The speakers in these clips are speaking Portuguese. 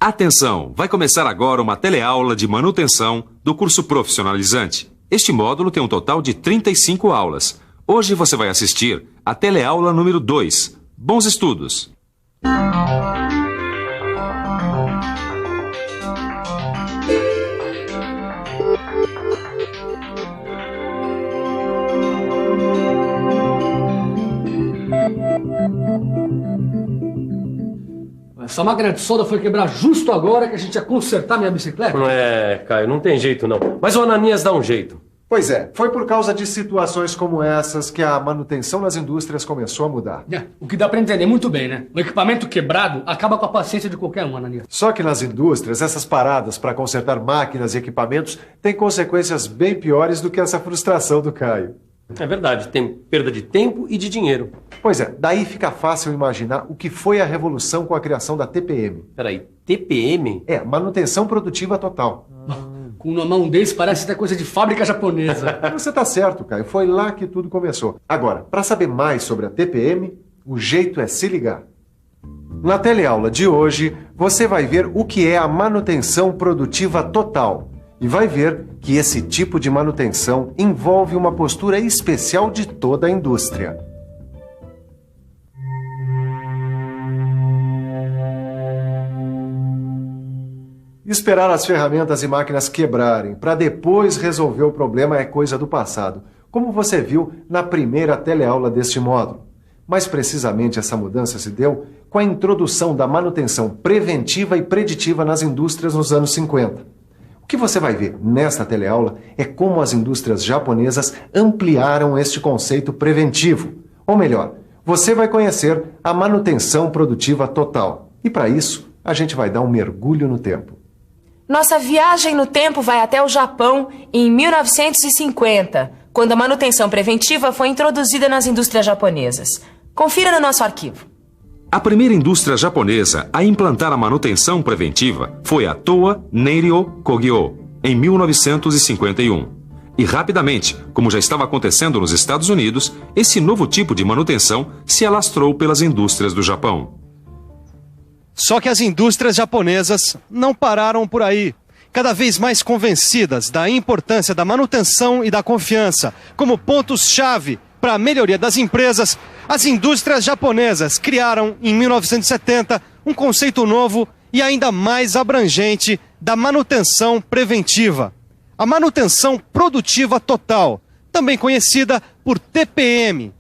Atenção! Vai começar agora uma teleaula de manutenção do curso profissionalizante. Este módulo tem um total de 35 aulas. Hoje você vai assistir a teleaula número 2. Bons estudos! Essa máquina de solda foi quebrar justo agora que a gente ia consertar minha bicicleta? Caio, não tem jeito não. Mas o Ananias dá um jeito. Pois é, foi por causa de situações como essas que a manutenção nas indústrias começou a mudar. O que dá pra entender muito bem, né? O equipamento quebrado acaba com a paciência de qualquer um, Ananias. Só que nas indústrias, essas paradas para consertar máquinas e equipamentos têm consequências bem piores do que essa frustração do Caio. É verdade, tem perda de tempo e de dinheiro. Pois é, daí fica fácil imaginar o que foi a revolução com a criação da TPM. Peraí, TPM? É, manutenção produtiva total. Com uma mão desse parece até coisa de fábrica japonesa. Você tá certo, Caio, foi lá que tudo começou. Agora, para saber mais sobre a TPM, o jeito é se ligar. Na teleaula de hoje, você vai ver o que é a manutenção produtiva total. E vai ver que esse tipo de manutenção envolve uma postura especial de toda a indústria. Esperar as ferramentas e máquinas quebrarem para depois resolver o problema é coisa do passado, como você viu na primeira teleaula deste módulo. Mais precisamente, essa mudança se deu com a introdução da manutenção preventiva e preditiva nas indústrias nos anos 50. O que você vai ver nesta teleaula é como as indústrias japonesas ampliaram este conceito preventivo. Ou melhor, você vai conhecer a manutenção produtiva total. E para isso, a gente vai dar um mergulho no tempo. Nossa viagem no tempo vai até o Japão em 1950, quando a manutenção preventiva foi introduzida nas indústrias japonesas. Confira no nosso arquivo. A primeira indústria japonesa a implantar a manutenção preventiva foi a Toa Neiryo Kogyo, em 1951. E rapidamente, como já estava acontecendo nos Estados Unidos, esse novo tipo de manutenção se alastrou pelas indústrias do Japão. Só que as indústrias japonesas não pararam por aí. Cada vez mais convencidas da importância da manutenção e da confiança como pontos-chave para a melhoria das empresas, as indústrias japonesas criaram, em 1970, um conceito novo e ainda mais abrangente da manutenção preventiva. A manutenção produtiva total, também conhecida por TPM.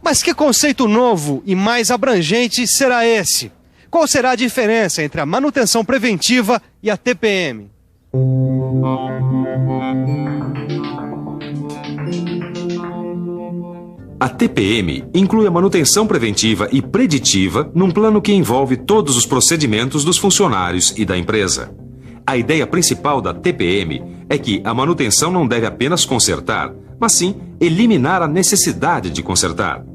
Mas que conceito novo e mais abrangente será esse? Qual será a diferença entre a manutenção preventiva e a TPM? A TPM inclui a manutenção preventiva e preditiva num plano que envolve todos os procedimentos dos funcionários e da empresa. A ideia principal da TPM é que a manutenção não deve apenas consertar, mas sim eliminar a necessidade de consertar.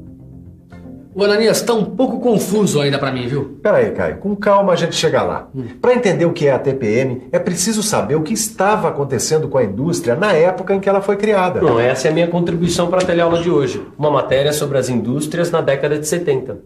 O Ananias tá um pouco confuso ainda pra mim, viu? Peraí, Caio, com calma a gente chega lá. Para entender o que é a TPM, é preciso saber o que estava acontecendo com a indústria na época em que ela foi criada. Não, essa é a minha contribuição para a teleaula de hoje. Uma matéria sobre as indústrias na década de 70.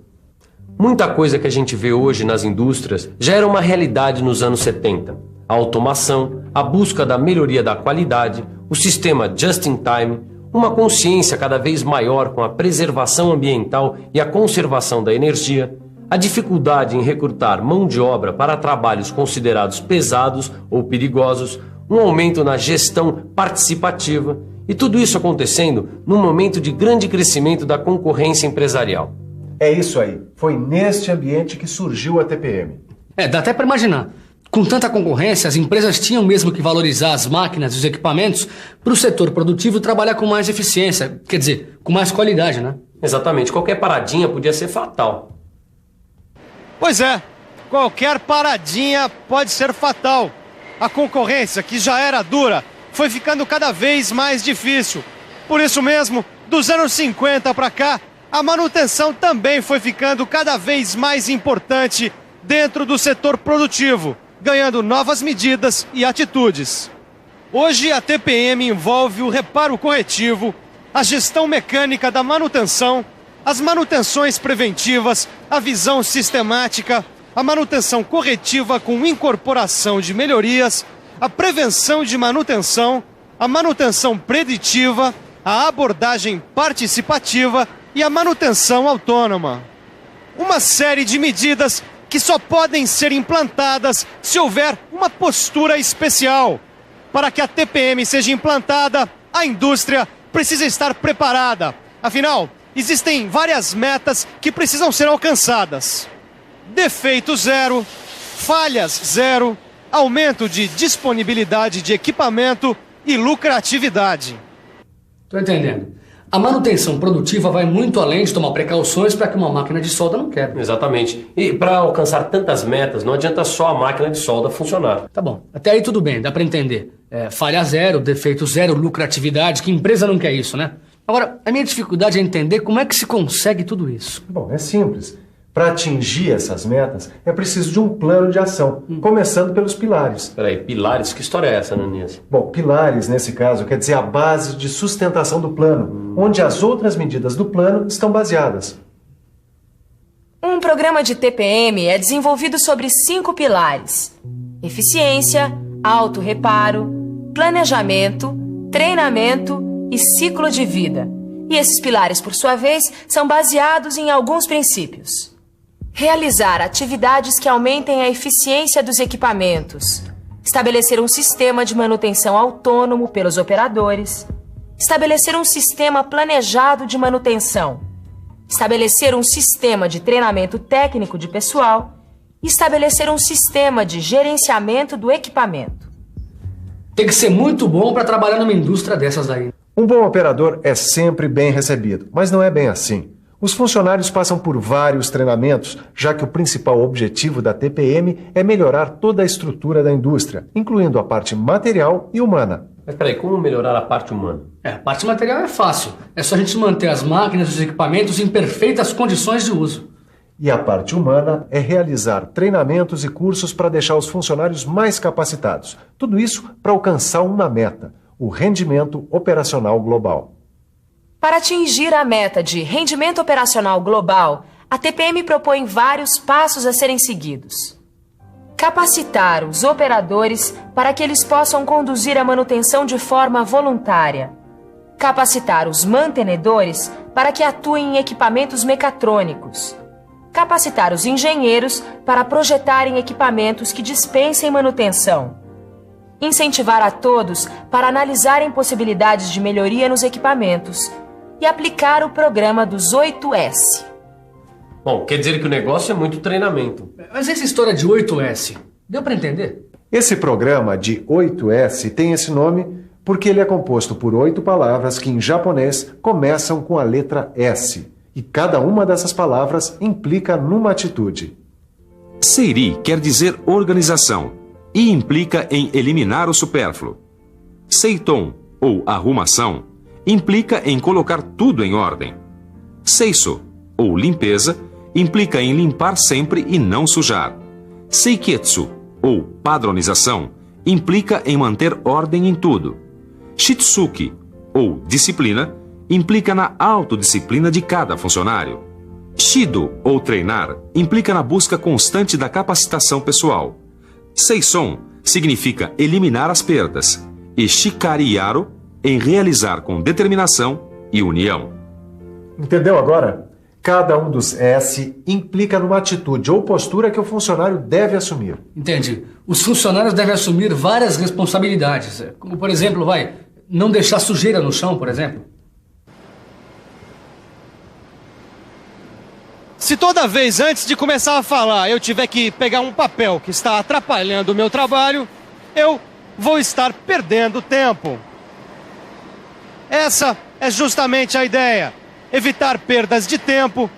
Muita coisa que a gente vê hoje nas indústrias já era uma realidade nos anos 70. A automação, a busca da melhoria da qualidade, o sistema just-in-time, uma consciência cada vez maior com a preservação ambiental e a conservação da energia, a dificuldade em recrutar mão de obra para trabalhos considerados pesados ou perigosos, um aumento na gestão participativa e tudo isso acontecendo num momento de grande crescimento da concorrência empresarial. É isso aí. Foi neste ambiente que surgiu a TPM. Dá até pra imaginar. Com tanta concorrência, as empresas tinham mesmo que valorizar as máquinas e os equipamentos para o setor produtivo trabalhar com mais eficiência, quer dizer, com mais qualidade, né? Exatamente, qualquer paradinha podia ser fatal. Pois é, qualquer paradinha pode ser fatal. A concorrência, que já era dura, foi ficando cada vez mais difícil. Por isso mesmo, dos anos 50 para cá, a manutenção também foi ficando cada vez mais importante dentro do setor produtivo, ganhando novas medidas e atitudes. Hoje, a TPM envolve o reparo corretivo, a gestão mecânica da manutenção, as manutenções preventivas, a visão sistemática, a manutenção corretiva com incorporação de melhorias, a prevenção de manutenção, a manutenção preditiva, a abordagem participativa e a manutenção autônoma. Uma série de medidas que só podem ser implantadas se houver uma postura especial. Para que a TPM seja implantada, a indústria precisa estar preparada. Afinal, existem várias metas que precisam ser alcançadas. Defeito zero, falhas zero, aumento de disponibilidade de equipamento e lucratividade. Tô entendendo. A manutenção produtiva vai muito além de tomar precauções para que uma máquina de solda não quebre. Exatamente. E para alcançar tantas metas, não adianta só a máquina de solda funcionar. Tá bom, até aí tudo bem, dá para entender. Falha zero, defeito zero, lucratividade, que empresa não quer isso, né? Agora, a minha dificuldade é entender como é que se consegue tudo isso. Bom, é simples. Para atingir essas metas, é preciso de um plano de ação, começando pelos pilares. Peraí, pilares? Que história é essa, Ananias? Bom, pilares, nesse caso, quer dizer a base de sustentação do plano, onde as outras medidas do plano estão baseadas. Um programa de TPM é desenvolvido sobre 5 pilares: eficiência, autorreparo, planejamento, treinamento e ciclo de vida. E esses pilares, por sua vez, são baseados em alguns princípios. Realizar atividades que aumentem a eficiência dos equipamentos. Estabelecer um sistema de manutenção autônomo pelos operadores. Estabelecer um sistema planejado de manutenção. Estabelecer um sistema de treinamento técnico de pessoal. E estabelecer um sistema de gerenciamento do equipamento. Tem que ser muito bom para trabalhar numa indústria dessas aí. Um bom operador é sempre bem recebido, mas não é bem assim. Os funcionários passam por vários treinamentos, já que o principal objetivo da TPM é melhorar toda a estrutura da indústria, incluindo a parte material e humana. Mas peraí, como melhorar a parte humana? A parte material é fácil. É só a gente manter as máquinas e os equipamentos em perfeitas condições de uso. E a parte humana é realizar treinamentos e cursos para deixar os funcionários mais capacitados. Tudo isso para alcançar uma meta: o rendimento operacional global. Para atingir a meta de rendimento operacional global, a TPM propõe vários passos a serem seguidos. Capacitar os operadores para que eles possam conduzir a manutenção de forma voluntária. Capacitar os mantenedores para que atuem em equipamentos mecatrônicos. Capacitar os engenheiros para projetarem equipamentos que dispensem manutenção. Incentivar a todos para analisarem possibilidades de melhoria nos equipamentos e aplicar o programa dos 8S. Bom, quer dizer que o negócio é muito treinamento. Mas essa história de 8S, deu para entender? Esse programa de 8S tem esse nome porque ele é composto por 8 palavras que em japonês começam com a letra S. E cada uma dessas palavras implica numa atitude. Seiri quer dizer organização e implica em eliminar o supérfluo. Seiton, ou arrumação, implica em colocar tudo em ordem. Seiso, ou limpeza, implica em limpar sempre e não sujar. Seiketsu, ou padronização, implica em manter ordem em tudo. Shitsuki, ou disciplina, implica na autodisciplina de cada funcionário. Shido, ou treinar, implica na busca constante da capacitação pessoal. Seison significa eliminar as perdas. E Shikari Yaro, em realizar com determinação e união. Entendeu agora? Cada um dos S implica numa atitude ou postura que o funcionário deve assumir. Entendi. Os funcionários devem assumir várias responsabilidades. Como, por exemplo, não deixar sujeira no chão, por exemplo. Se toda vez antes de começar a falar eu tiver que pegar um papel que está atrapalhando o meu trabalho, eu vou estar perdendo tempo. Essa é justamente a ideia: evitar perdas de tempo,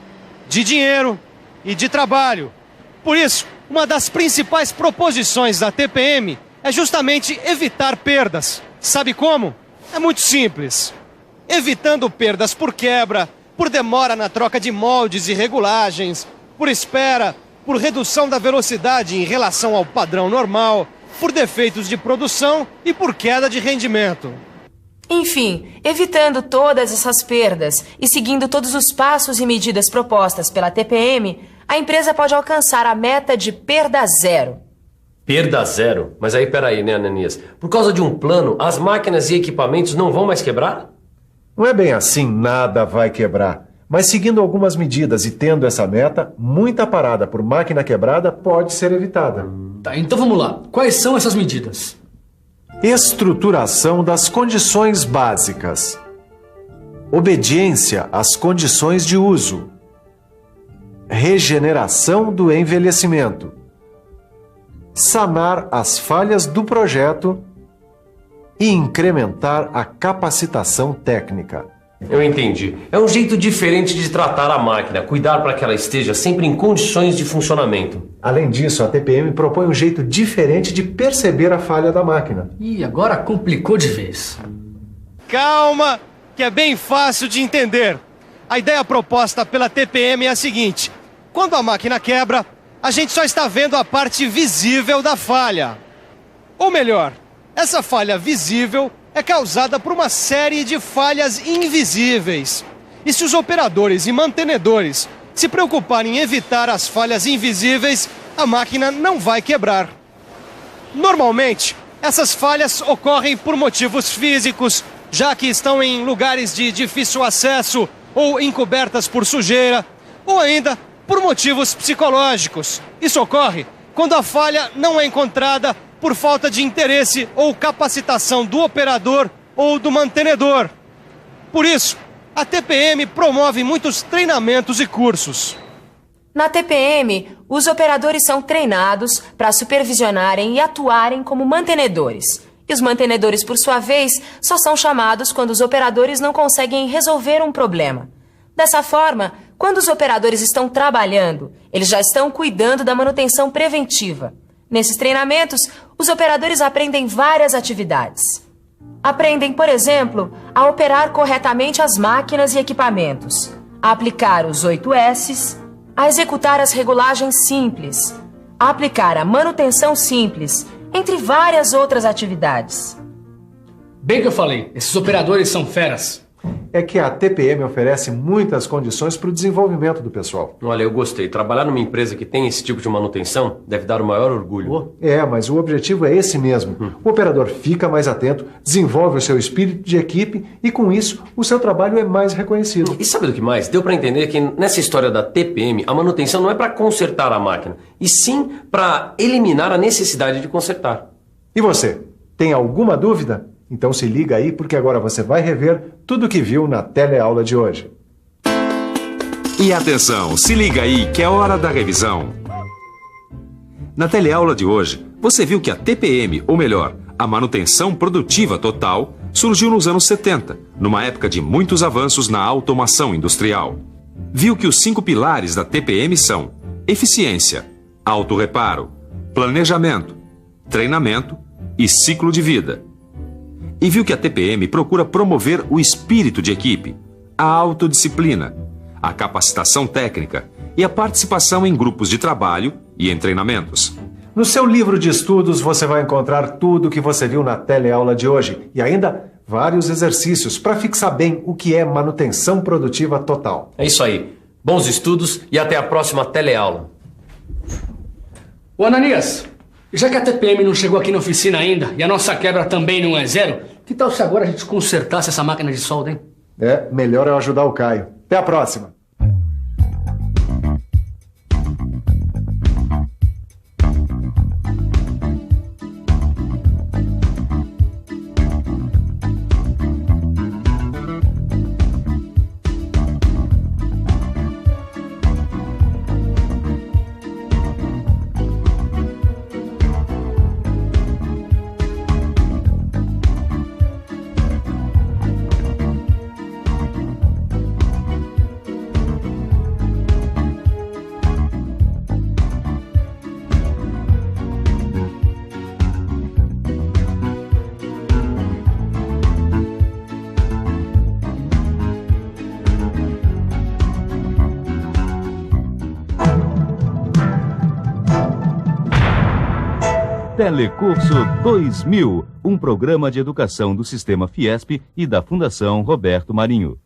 de dinheiro e de trabalho. Por isso, uma das principais proposições da TPM é justamente evitar perdas. Sabe como? É muito simples. Evitando perdas por quebra, por demora na troca de moldes e regulagens, por espera, por redução da velocidade em relação ao padrão normal, por defeitos de produção e por queda de rendimento. Enfim, evitando todas essas perdas e seguindo todos os passos e medidas propostas pela TPM, a empresa pode alcançar a meta de perda zero. Perda zero? Mas aí, peraí, né, Ananias? Por causa de um plano, as máquinas e equipamentos não vão mais quebrar? Não é bem assim, nada vai quebrar. Mas seguindo algumas medidas e tendo essa meta, muita parada por máquina quebrada pode ser evitada. Tá, então vamos lá. Quais são essas medidas? Estruturação das condições básicas. Obediência às condições de uso. Regeneração do envelhecimento. Sanar as falhas do projeto e incrementar a capacitação técnica. Eu entendi. É um jeito diferente de tratar a máquina, cuidar para que ela esteja sempre em condições de funcionamento. Além disso, a TPM propõe um jeito diferente de perceber a falha da máquina. Ih, agora complicou de vez. Calma, que é bem fácil de entender. A ideia proposta pela TPM é a seguinte: quando a máquina quebra, a gente só está vendo a parte visível da falha. Ou melhor, essa falha visível é causada por uma série de falhas invisíveis. E se os operadores e mantenedores se preocuparem em evitar as falhas invisíveis, a máquina não vai quebrar. Normalmente, essas falhas ocorrem por motivos físicos, já que estão em lugares de difícil acesso ou encobertas por sujeira, ou ainda por motivos psicológicos. Isso ocorre quando a falha não é encontrada por falta de interesse ou capacitação do operador ou do mantenedor. Por isso, a TPM promove muitos treinamentos e cursos. Na TPM, os operadores são treinados para supervisionarem e atuarem como mantenedores. E os mantenedores, por sua vez, só são chamados quando os operadores não conseguem resolver um problema. Dessa forma, quando os operadores estão trabalhando, eles já estão cuidando da manutenção preventiva. Nesses treinamentos, os operadores aprendem várias atividades. Aprendem, por exemplo, a operar corretamente as máquinas e equipamentos, a aplicar os 8 S's, a executar as regulagens simples, a aplicar a manutenção simples, entre várias outras atividades. Bem que eu falei, esses operadores são feras. É que a TPM oferece muitas condições para o desenvolvimento do pessoal. Olha, eu gostei. Trabalhar numa empresa que tem esse tipo de manutenção deve dar o maior orgulho. É, mas o objetivo é esse mesmo. O operador fica mais atento, desenvolve o seu espírito de equipe e, com isso, o seu trabalho é mais reconhecido. E sabe do que mais? Deu para entender que nessa história da TPM, a manutenção não é para consertar a máquina, e sim para eliminar a necessidade de consertar. E você, tem alguma dúvida? Então se liga aí, porque agora você vai rever tudo o que viu na teleaula de hoje. E atenção, se liga aí que é hora da revisão. Na teleaula de hoje, você viu que a TPM, ou melhor, a manutenção produtiva total, surgiu nos anos 70, numa época de muitos avanços na automação industrial. Viu que os 5 pilares da TPM são eficiência, autorreparo, planejamento, treinamento e ciclo de vida. E viu que a TPM procura promover o espírito de equipe, a autodisciplina, a capacitação técnica e a participação em grupos de trabalho e em treinamentos. No seu livro de estudos você vai encontrar tudo o que você viu na teleaula de hoje e ainda vários exercícios para fixar bem o que é manutenção produtiva total. É isso aí. Bons estudos e até a próxima teleaula. Ô Ananias, já que a TPM não chegou aqui na oficina ainda e a nossa quebra também não é zero, que tal se agora a gente consertasse essa máquina de solda, hein? É, melhor eu ajudar o Caio. Até a próxima! Telecurso 2000, um programa de educação do Sistema Fiesp e da Fundação Roberto Marinho.